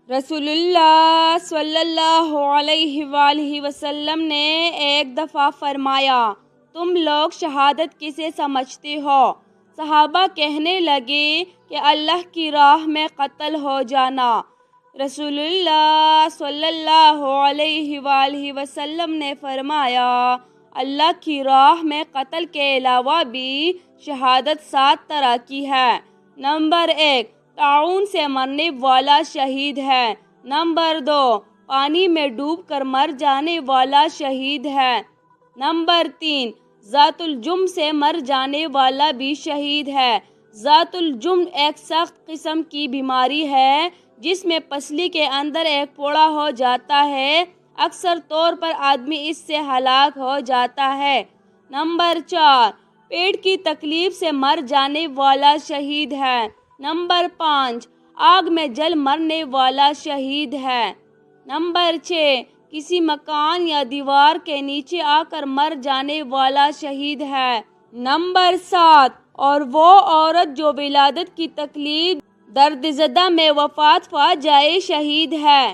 رسول اللہ صلی اللہ علیہ وآلہ وسلم نے ایک دفعہ فرمایا، تم لوگ شہادت کسے سمجھتے ہو؟ صحابہ کہنے لگے کہ اللہ کی راہ میں قتل ہو جانا۔ رسول اللہ صلی اللہ علیہ وآلہ وسلم نے فرمایا، اللہ کی راہ میں قتل کے علاوہ بھی شہادت 7 طرح کی ہے۔ نمبر 1، طاعون سے مرنے والا شہید ہے۔ نمبر 2، پانی میں ڈوب کر مر جانے والا شہید ہے۔ نمبر 3، ذات الجم سے مر جانے والا بھی شہید ہے۔ ذات الجم ایک سخت قسم کی بیماری ہے جس میں پسلی کے اندر ایک پھوڑا ہو جاتا ہے، اکثر طور پر آدمی اس سے ہلاک ہو جاتا ہے۔ نمبر 4، پیٹ کی تکلیف سے مر جانے والا شہید ہے۔ نمبر 5، آگ میں جل مرنے والا شہید ہے۔ نمبر 6، کسی مکان یا دیوار کے نیچے آ کر مر جانے والا شہید ہے۔ نمبر 7، اور وہ عورت جو ولادت کی تکلیف درد زدہ میں وفات پا جائے شہید ہے۔